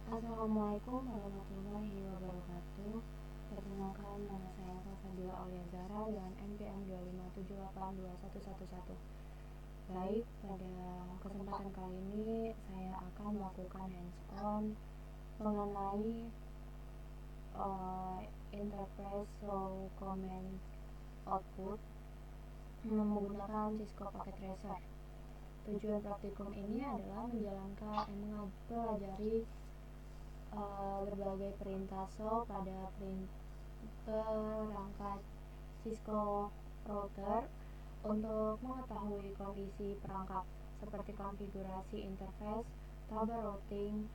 Assalamualaikum warahmatullahi wabarakatuh. Perkenalkan, nama saya Fadila Aulia Zahra dengan NPM 257821111. Baik, pada kesempatan kali ini saya akan melakukan hands-on mengenai interface show command output menggunakan Cisco Packet Tracer. Tujuan praktikum ini adalah mempelajari berbagai perintah show pada perangkat Cisco router untuk mengetahui kondisi perangkat seperti konfigurasi interface, tabel routing,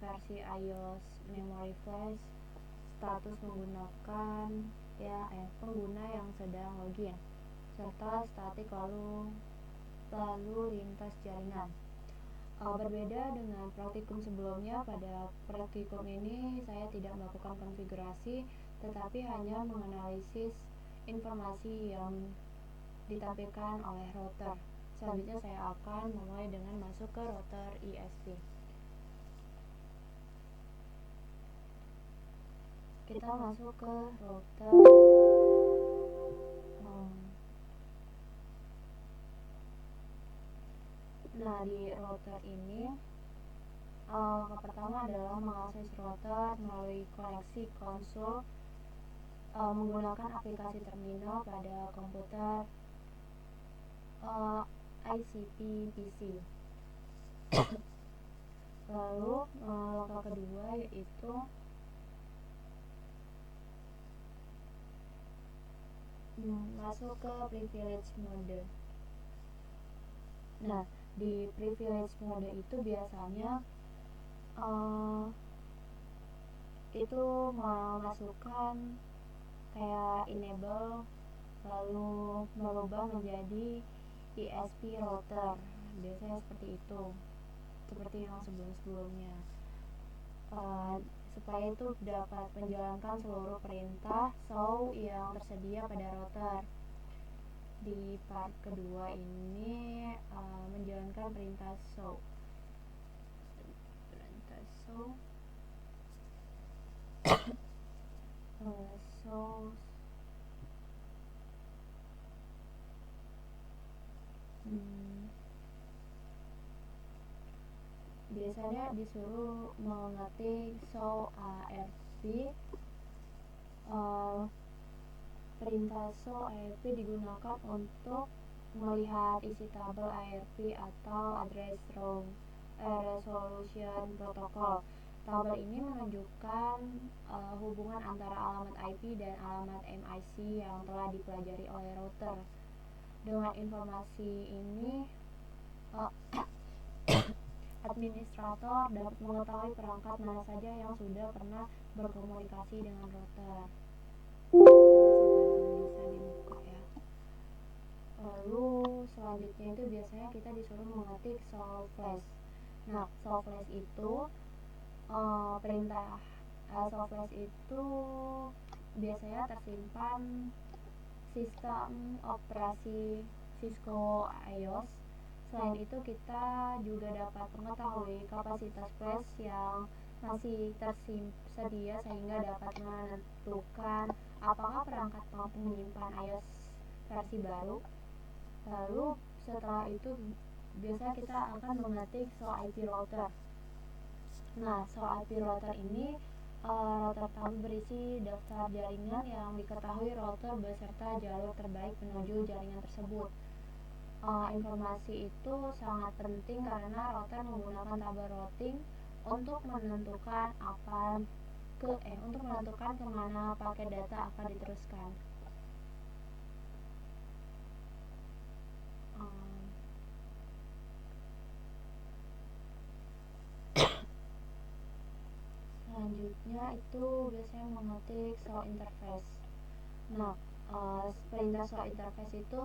versi BIOS, memory flash, status menggunakan pengguna yang sedang login, serta statik lalu lintas jaringan. Berbeda dengan praktikum sebelumnya, pada praktikum ini saya tidak melakukan konfigurasi tetapi hanya menganalisis informasi yang ditampilkan oleh router. Selanjutnya saya akan mulai dengan masuk ke router ISP. Kita masuk ke router. Nah, di router ini langkah pertama adalah mengakses router melalui koneksi konsol menggunakan aplikasi terminal pada komputer ICP PC. Lalu langkah kedua yaitu masuk ke privilege mode. Nah, di privilege mode itu biasanya itu memasukkan kayak enable lalu merubah menjadi ISP router, biasanya seperti itu, seperti yang sebelum-sebelumnya, supaya itu dapat menjalankan seluruh perintah show yang tersedia pada router. Di part kedua ini menjalankan perintah show biasanya disuruh mengetik show ARP. Perintah show ARP digunakan untuk melihat isi tabel ARP atau address resolution protocol. Tabel ini menunjukkan hubungan antara alamat IP dan alamat MIC yang telah dipelajari oleh router. Dengan informasi ini, administrator dapat mengetahui perangkat mana saja yang sudah pernah berkomunikasi dengan router. Bisa dibuka ya. Lalu selanjutnya itu biasanya kita disuruh mengetik show flash. Nah, show flash itu perintah show flash itu biasanya tersimpan sistem operasi Cisco iOS. Selain itu, kita juga dapat mengetahui kapasitas flash yang masih tersedia sehingga dapat menentukan apakah perangkat mampu menyimpan iOS versi baru. Lalu setelah itu biasanya kita akan mengetik show IP router. Nah, show IP router ini router tabel berisi daftar jaringan yang diketahui router beserta jalur terbaik menuju jaringan tersebut. Informasi itu sangat penting karena router menggunakan tabel routing untuk menentukan kemana paket data akan diteruskan. Selanjutnya itu biasanya mengetik show interface. Nah, perintah show interface itu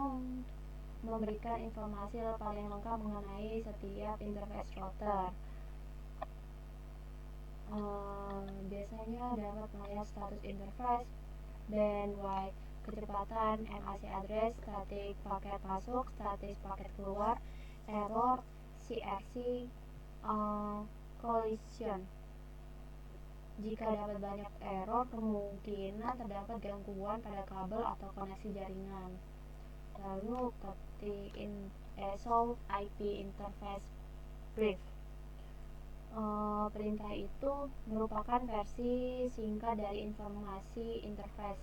memberikan informasi paling lengkap mengenai setiap interface router. Biasanya dapat melihat status interface, bandwidth, kecepatan, MAC address, statik paket masuk, statis paket keluar, error, CRC, collision. Jika dapat banyak error, kemungkinan terdapat gangguan pada kabel atau koneksi jaringan. Lalu ketik solve IP interface brief. Perintah itu merupakan versi singkat dari informasi interface.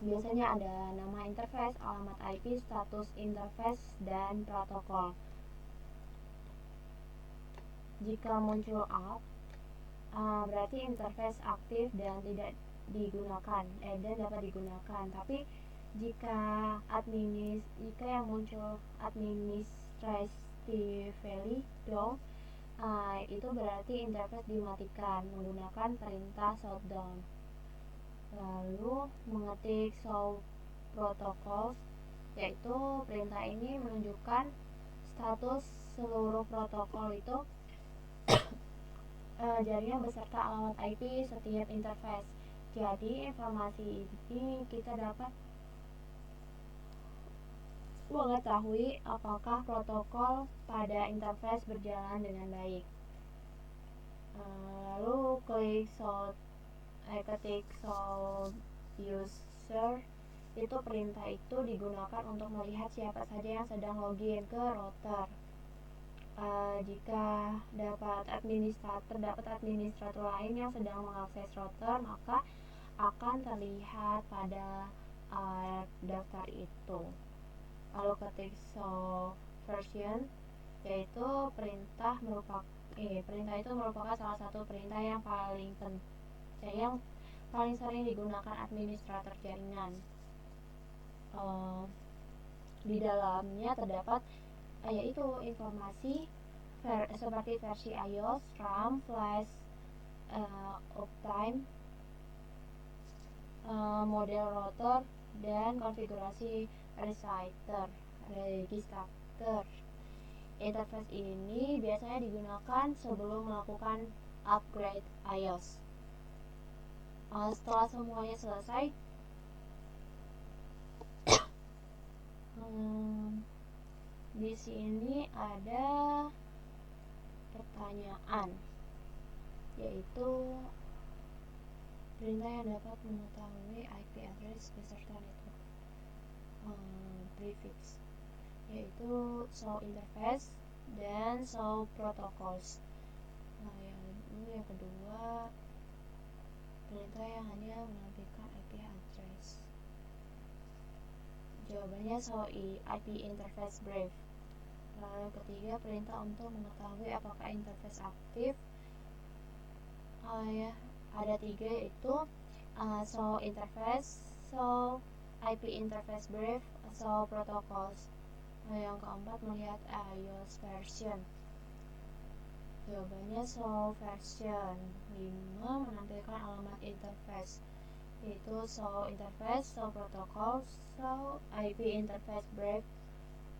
Biasanya ada nama interface, alamat IP, status interface, dan protokol. Jika muncul up, berarti interface aktif dan tidak digunakan dan dapat digunakan. Tapi jika yang muncul administratively down, itu berarti interface dimatikan menggunakan perintah shutdown. Lalu mengetik solve protocols, yaitu perintah ini menunjukkan status seluruh protokol itu jaringan beserta alamat IP setiap interface. Jadi informasi ini kita dapat mengetahui apakah protokol pada interface berjalan dengan baik. Lalu ketik solve user, itu perintah itu digunakan untuk melihat siapa saja yang sedang login ke router. Jika terdapat administrator lain yang sedang mengakses router, maka akan terlihat pada daftar itu. Lalu ketik solve version, yaitu perintah itu merupakan salah satu perintah yang paling sering digunakan administrator jaringan. Di dalamnya terdapat yaitu informasi seperti versi iOS, RAM, flash, uptime, model router, dan konfigurasi register. Interface ini biasanya digunakan sebelum melakukan upgrade iOS. Setelah semuanya selesai, di sini ada pertanyaan, yaitu perintah yang dapat mengetahui IP address beserta network prefix, yaitu show interface dan show protocols. Yang kedua, perintah yang hanya menampilkan IP address. Jawabannya show IP interface brief. Lalu ketiga, perintah untuk mengetahui apakah interface aktif. Ada tiga, yaitu show interface, show IP interface brief, show protocols. Yang keempat, melihat iOS version. Jawabannya show version. 5, menampilkan alamat interface, yaitu show interface, show protocol, show IP interface brief,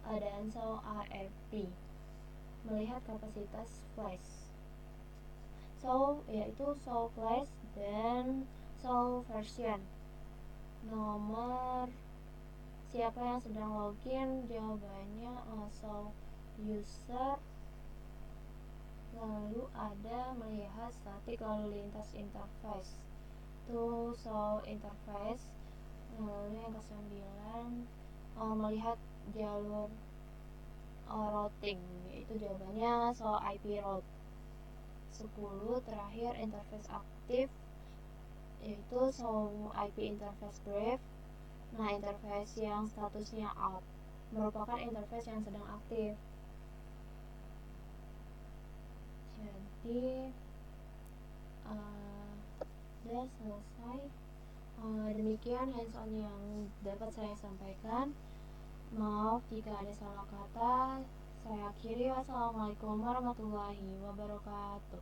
dan show RFP. Melihat kapasitas flash, yaitu show flash dan show version. Nomor siapa yang sedang login, jawabannya show user. Lalu ada melihat statik lalu lintas interface, itu show interface. Lalu yang ke-9, melihat jalur routing, yaitu jawabannya show IP route. 10, terakhir interface aktif, yaitu show IP interface brief. Nah, interface yang statusnya out merupakan interface yang sedang aktif. Jadi sudah selesai. Demikian hands-on yang dapat saya sampaikan. Maaf jika ada salah kata. Saya akhiri. Wassalamualaikum warahmatullahi wabarakatuh.